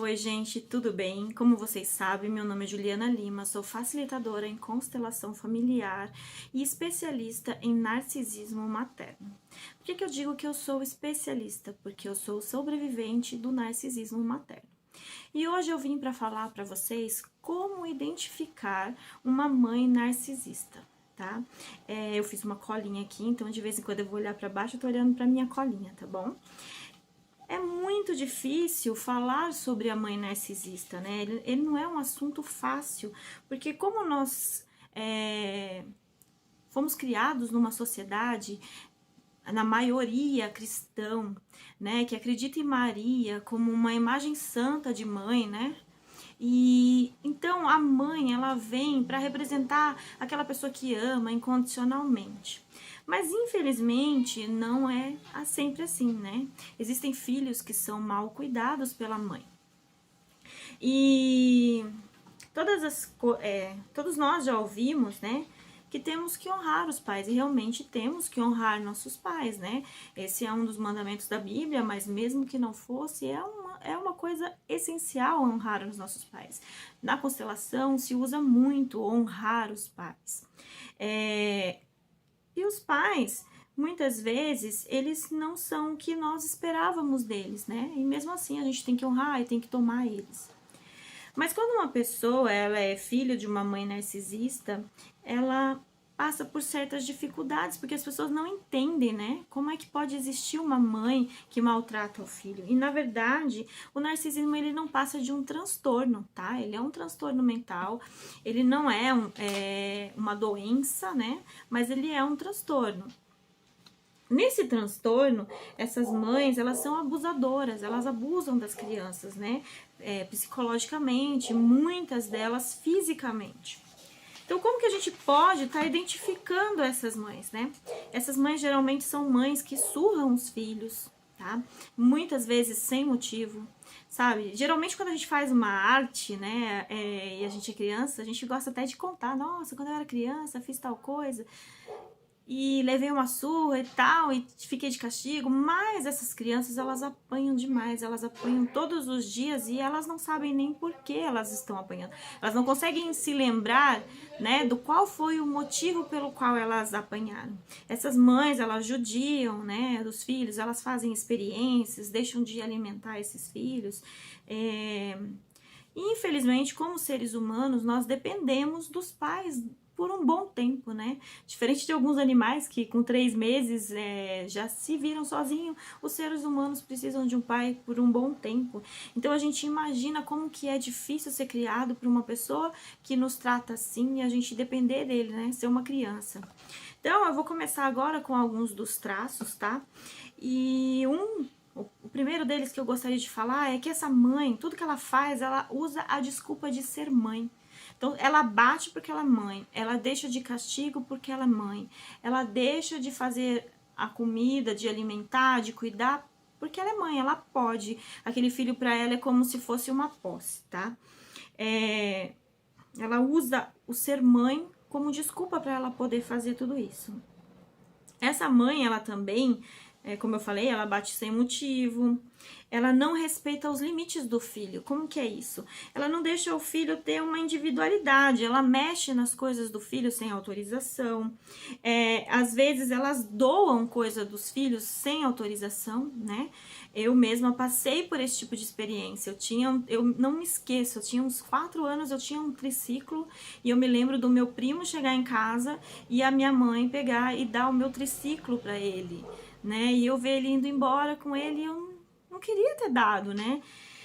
Oi, gente, tudo bem? Como vocês sabem, meu nome é Juliana Lima, sou facilitadora em constelação familiar e especialista em narcisismo materno. Por que eu digo que eu sou especialista? Porque eu sou sobrevivente do narcisismo materno. E hoje eu vim para falar para vocês como identificar uma mãe narcisista, tá? Eu fiz uma colinha aqui, então de vez em quando eu vou olhar para baixo, eu tô olhando para minha colinha, tá bom? É muito difícil falar sobre a mãe narcisista, né? Ele não é um assunto fácil, porque como nós fomos criados numa sociedade, na maioria cristão, né? Que acredita em Maria como uma imagem santa de mãe, né? E então a mãe, ela vem para representar aquela pessoa que ama incondicionalmente. Mas infelizmente não é sempre assim, né? Existem filhos que são mal cuidados pela mãe. E todos nós já ouvimos, né? Que temos que honrar os pais, e realmente temos que honrar nossos pais, né? Esse é um dos mandamentos da Bíblia, mas mesmo que não fosse, é uma coisa essencial honrar os nossos pais. Na constelação se usa muito honrar os pais. E os pais, muitas vezes, eles não são o que nós esperávamos deles, né? E mesmo assim a gente tem que honrar e tem que tomar eles. Mas quando uma pessoa ela é filha de uma mãe narcisista, ela passa por certas dificuldades, porque as pessoas não entendem, né? Como é que pode existir uma mãe que maltrata o filho? E na verdade, o narcisismo ele não passa de um transtorno, tá? Ele é um transtorno mental, ele não é uma doença, né? Mas ele é um transtorno. Nesse transtorno, essas mães, elas são abusadoras, elas abusam das crianças, né? Psicologicamente, muitas delas fisicamente. Então, como que a gente pode estar identificando essas mães, né? Essas mães geralmente são mães que surram os filhos, tá? Muitas vezes sem motivo, sabe? Geralmente quando a gente faz uma arte, né, e a gente é criança, a gente gosta até de contar, nossa, quando eu era criança fiz tal coisa e levei uma surra e tal, e fiquei de castigo, mas essas crianças, elas apanham demais, elas apanham todos os dias e elas não sabem nem por que elas estão apanhando. Elas não conseguem se lembrar, né, do qual foi o motivo pelo qual elas apanharam. Essas mães, elas judiam, né, dos filhos, elas fazem experiências, deixam de alimentar esses filhos. Infelizmente, como seres humanos, nós dependemos dos pais por um bom tempo, né? Diferente de alguns animais que com 3 meses já se viram sozinhos, os seres humanos precisam de um pai por um bom tempo. Então a gente imagina como que é difícil ser criado por uma pessoa que nos trata assim e a gente depender dele, né? Ser uma criança. Então eu vou começar agora com alguns dos traços, tá? E o primeiro deles que eu gostaria de falar é que essa mãe, tudo que ela faz, ela usa a desculpa de ser mãe. Então, ela bate porque ela é mãe, ela deixa de castigo porque ela é mãe, ela deixa de fazer a comida, de alimentar, de cuidar, porque ela é mãe, ela pode. Aquele filho para ela é como se fosse uma posse, tá? Ela usa o ser mãe como desculpa para ela poder fazer tudo isso. Essa mãe, ela também, como eu falei, ela bate sem motivo, ela não respeita os limites do filho. Como que é isso? Ela não deixa o filho ter uma individualidade, ela mexe nas coisas do filho sem autorização. Às vezes elas doam coisa dos filhos sem autorização, né? Eu mesma passei por esse tipo de experiência. Eu não me esqueço, eu tinha uns 4 anos, eu tinha um triciclo e eu me lembro do meu primo chegar em casa e a minha mãe pegar e dar o meu triciclo para ele, né? E eu ver ele indo embora com ele e eu não queria ter dado, né?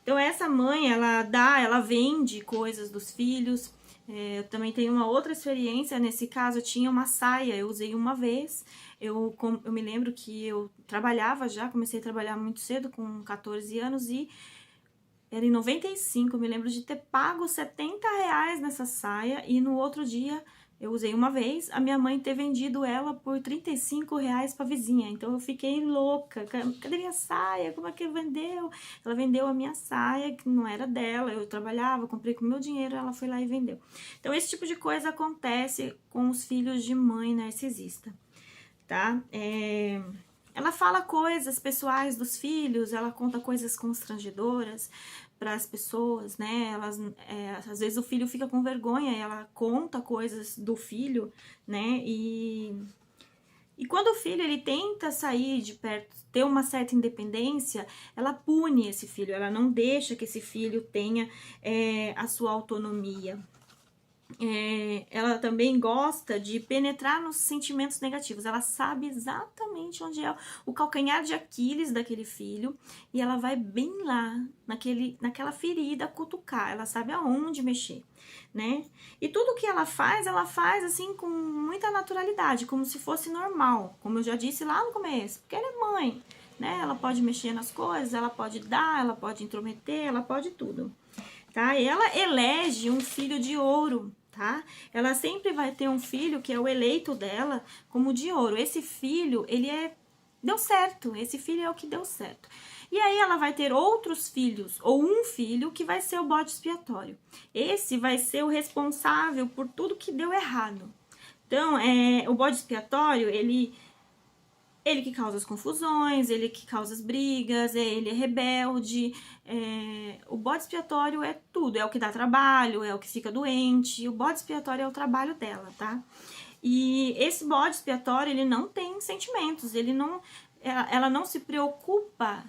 Então essa mãe, ela vende coisas dos filhos. Eu também tenho uma outra experiência, nesse caso eu tinha uma saia, eu usei uma vez, eu me lembro que eu trabalhava já, comecei a trabalhar muito cedo, com 14 anos, e era em 95, eu me lembro de ter pago R$ 70 nessa saia, e no outro dia eu usei uma vez, a minha mãe ter vendido ela por R$ 35 pra vizinha. Então eu fiquei louca. Cadê minha saia? Como é que vendeu? Ela vendeu a minha saia, que não era dela. Eu trabalhava, comprei com meu dinheiro, ela foi lá e vendeu. Então esse tipo de coisa acontece com os filhos de mãe narcisista, tá? Ela fala coisas pessoais dos filhos, ela conta coisas constrangedoras, para as pessoas, né? Às vezes o filho fica com vergonha e ela conta coisas do filho, né? E quando o filho ele tenta sair de perto, ter uma certa independência, ela pune esse filho, ela não deixa que esse filho tenha a sua autonomia. Ela também gosta de penetrar nos sentimentos negativos. Ela sabe exatamente onde é o calcanhar de Aquiles daquele filho e ela vai bem lá, naquela ferida, cutucar. Ela sabe aonde mexer, né? E tudo que ela faz assim com muita naturalidade, como se fosse normal, como eu já disse lá no começo, porque ela é mãe, né? Ela pode mexer nas coisas, ela pode dar, ela pode intrometer, ela pode tudo. Tá? E ela elege um filho de ouro, tá? Ela sempre vai ter um filho que é o eleito dela como de ouro. Esse filho, deu certo, esse filho é o que deu certo. E aí ela vai ter outros filhos, ou um filho que vai ser o bode expiatório. Esse vai ser o responsável por tudo que deu errado. Então, o bode expiatório, ele que causa as confusões, ele que causa as brigas, ele é rebelde. O bode expiatório é tudo, é o que dá trabalho, é o que fica doente. O bode expiatório é o trabalho dela, tá? E esse bode expiatório, ele não tem sentimentos, ela não se preocupa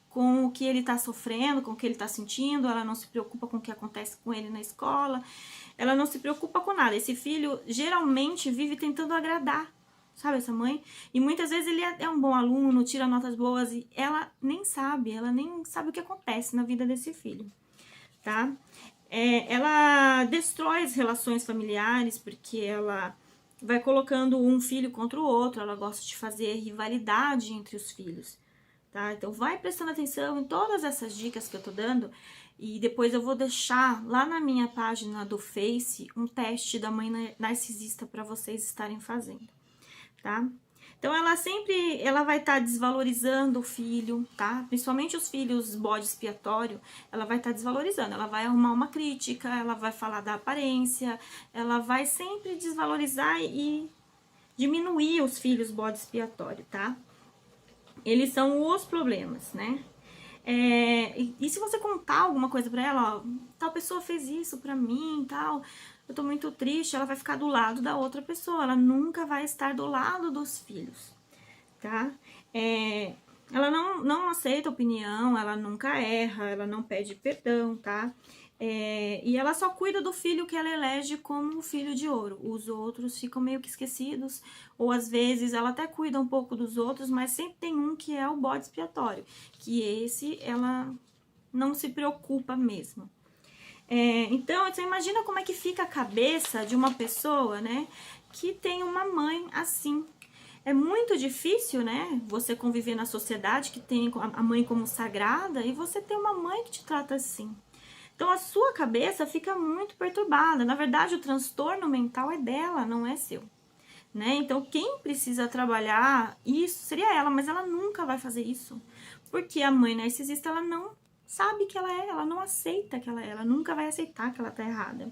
com o que ele tá sofrendo, com o que ele tá sentindo, ela não se preocupa com o que acontece com ele na escola, ela não se preocupa com nada. Esse filho geralmente vive tentando agradar, sabe, essa mãe? E muitas vezes ele é um bom aluno, tira notas boas e ela nem sabe o que acontece na vida desse filho, tá? Ela destrói as relações familiares porque ela vai colocando um filho contra o outro, ela gosta de fazer rivalidade entre os filhos, tá? Então vai prestando atenção em todas essas dicas que eu tô dando e depois eu vou deixar lá na minha página do Face um teste da mãe narcisista para vocês estarem fazendo. Tá? Então, ela vai estar desvalorizando o filho, tá? Principalmente os filhos bode expiatório, ela vai estar desvalorizando, ela vai arrumar uma crítica, ela vai falar da aparência, ela vai sempre desvalorizar e diminuir os filhos bode expiatório, tá? Eles são os problemas, né? E se você contar alguma coisa pra ela, ó, tal pessoa fez isso pra mim, tal, eu tô muito triste, ela vai ficar do lado da outra pessoa, ela nunca vai estar do lado dos filhos, tá? Ela não aceita opinião, ela nunca erra, ela não pede perdão, tá? E ela só cuida do filho que ela elege como o filho de ouro. Os outros ficam meio que esquecidos, ou às vezes ela até cuida um pouco dos outros, mas sempre tem um que é o bode expiatório, que esse ela não se preocupa mesmo. Então, você imagina como é que fica a cabeça de uma pessoa, né, que tem uma mãe assim. É muito difícil, né, você conviver na sociedade que tem a mãe como sagrada e você ter uma mãe que te trata assim. Então, a sua cabeça fica muito perturbada. Na verdade, o transtorno mental é dela, não é seu, né? Então, quem precisa trabalhar isso seria ela, mas ela nunca vai fazer isso. Porque a mãe narcisista, ela não sabe que ela não aceita que ela nunca vai aceitar que ela tá errada.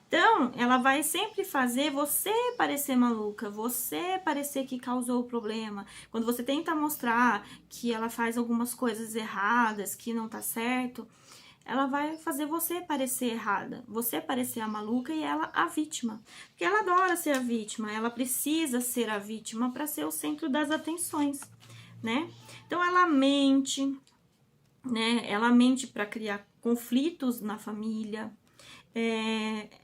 Então, ela vai sempre fazer você parecer maluca, você parecer que causou o problema. Quando você tenta mostrar que ela faz algumas coisas erradas, que não tá certo, ela vai fazer você parecer errada, você parecer a maluca e ela a vítima. Porque ela adora ser a vítima, ela precisa ser a vítima para ser o centro das atenções, né? Então ela mente, né? Ela mente para criar conflitos na família.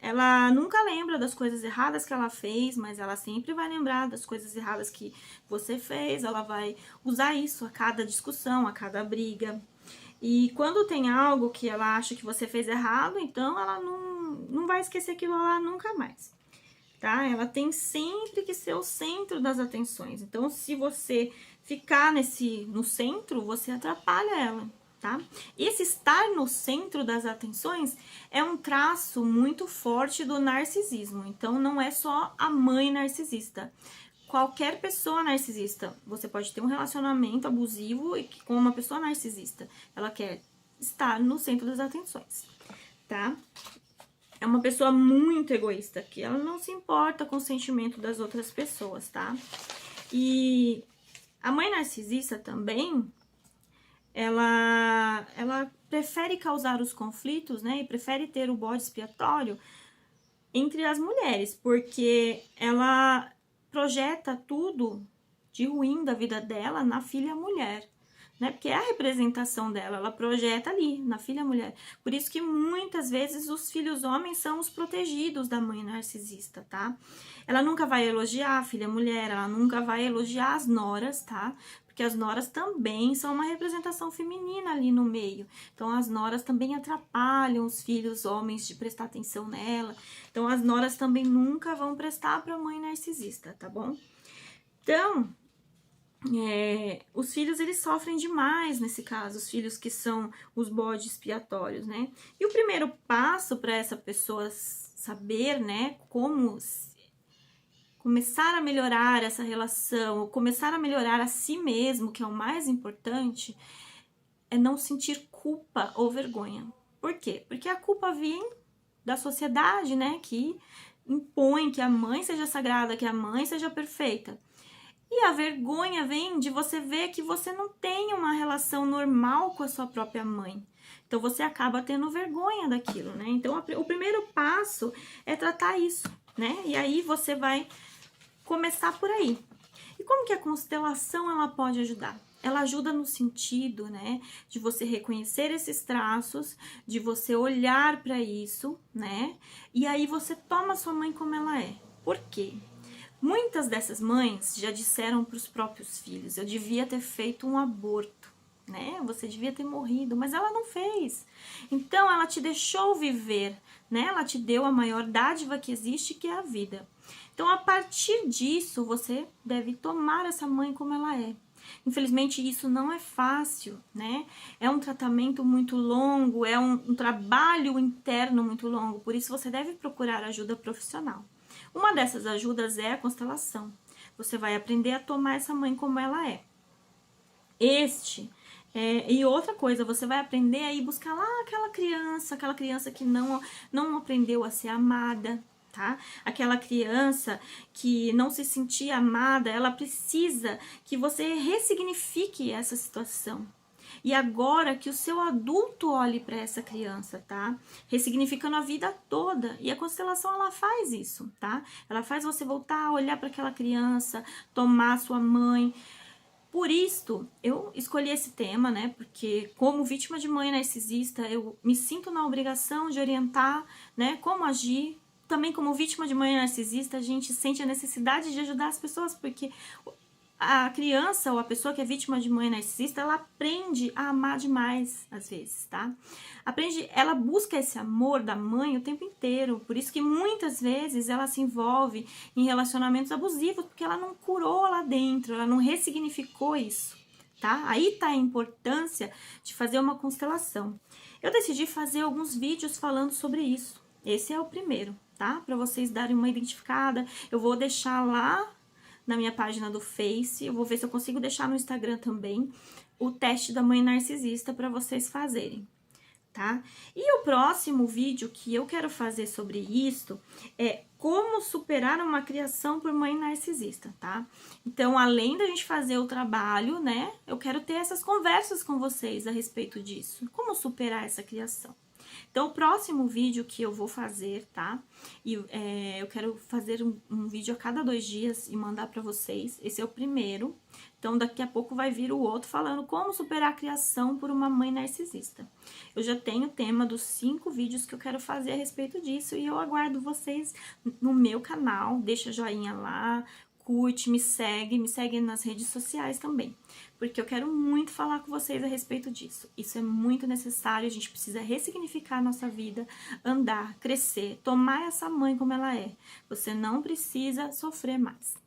Ela nunca lembra das coisas erradas que ela fez, mas ela sempre vai lembrar das coisas erradas que você fez. Ela vai usar isso a cada discussão, a cada briga. E quando tem algo que ela acha que você fez errado, então ela não vai esquecer aquilo lá nunca mais, tá? Ela tem sempre que ser o centro das atenções. Então, se você ficar no centro, você atrapalha ela, tá? Esse estar no centro das atenções é um traço muito forte do narcisismo. Então, não é só a mãe narcisista. Qualquer pessoa narcisista, você pode ter um relacionamento abusivo e com uma pessoa narcisista, ela quer estar no centro das atenções, tá? É uma pessoa muito egoísta, que ela não se importa com o sentimento das outras pessoas, tá? E a mãe narcisista também, ela prefere causar os conflitos, né? E prefere ter o bode expiatório entre as mulheres, porque ela projeta tudo de ruim da vida dela na filha mulher, né? Porque é a representação dela, ela projeta ali na filha mulher. Por isso que muitas vezes os filhos homens são os protegidos da mãe narcisista, tá? Ela nunca vai elogiar a filha mulher, ela nunca vai elogiar as noras, tá? Porque as noras também são uma representação feminina ali no meio. Então as noras também atrapalham os filhos homens de prestar atenção nela. Então as noras também nunca vão prestar para a mãe narcisista, tá bom? Então, os filhos, eles sofrem demais nesse caso, os filhos que são os bodes expiatórios, né? E o primeiro passo para essa pessoa saber, né, como começar a melhorar essa relação, ou começar a melhorar a si mesmo, que é o mais importante, é não sentir culpa ou vergonha. Por quê? Porque a culpa vem da sociedade, né, que impõe que a mãe seja sagrada, que a mãe seja perfeita. E a vergonha vem de você ver que você não tem uma relação normal com a sua própria mãe. Então, você acaba tendo vergonha daquilo, né? Então, o primeiro passo é tratar isso, né? E aí, você vai começar por aí. E como que a constelação, ela pode ajudar? Ela ajuda no sentido, né, de você reconhecer esses traços, de você olhar para isso, né? E aí, você toma sua mãe como ela é. Por quê? Muitas dessas mães já disseram para os próprios filhos: eu devia ter feito um aborto, né? Você devia ter morrido, mas ela não fez. Então ela te deixou viver, né? Ela te deu a maior dádiva que existe, que é a vida. Então, a partir disso, você deve tomar essa mãe como ela é. Infelizmente, isso não é fácil, né? É um tratamento muito longo, é um trabalho interno muito longo, por isso você deve procurar ajuda profissional. Uma dessas ajudas é a constelação. Você vai aprender a tomar essa mãe como ela é. E outra coisa, você vai aprender a ir buscar lá aquela criança que não aprendeu a ser amada, tá? Aquela criança que não se sentia amada, ela precisa que você ressignifique essa situação. E agora que o seu adulto olhe para essa criança, tá? Ressignificando a vida toda. E a constelação, ela faz isso, tá? Ela faz você voltar a olhar para aquela criança, tomar sua mãe. Por isso, eu escolhi esse tema, né? Porque como vítima de mãe narcisista, eu me sinto na obrigação de orientar, né? Como agir. Também como vítima de mãe narcisista, a gente sente a necessidade de ajudar as pessoas, porque a criança ou a pessoa que é vítima de mãe narcisista, ela aprende a amar demais, às vezes, tá? Ela busca esse amor da mãe o tempo inteiro, por isso que muitas vezes ela se envolve em relacionamentos abusivos, porque ela não curou lá dentro, ela não ressignificou isso, tá? Aí tá a importância de fazer uma constelação. Eu decidi fazer alguns vídeos falando sobre isso. Esse é o primeiro, tá? Para vocês darem uma identificada. Eu vou deixar lá na minha página do Face, eu vou ver se eu consigo deixar no Instagram também o teste da mãe narcisista para vocês fazerem, tá? E o próximo vídeo que eu quero fazer sobre isso é como superar uma criação por mãe narcisista, tá? Então, além da gente fazer o trabalho, né, eu quero ter essas conversas com vocês a respeito disso. Como superar essa criação? Então, o próximo vídeo que eu vou fazer, tá? E eu quero fazer um vídeo a cada 2 dias e mandar pra vocês. Esse é o primeiro. Então, daqui a pouco vai vir o outro falando como superar a criação por uma mãe narcisista. Eu já tenho o tema dos 5 vídeos que eu quero fazer a respeito disso e eu aguardo vocês no meu canal. Deixa joinha lá, curte, me segue nas redes sociais também, porque eu quero muito falar com vocês a respeito disso. Isso é muito necessário, a gente precisa ressignificar a nossa vida, andar, crescer, tomar essa mãe como ela é. Você não precisa sofrer mais.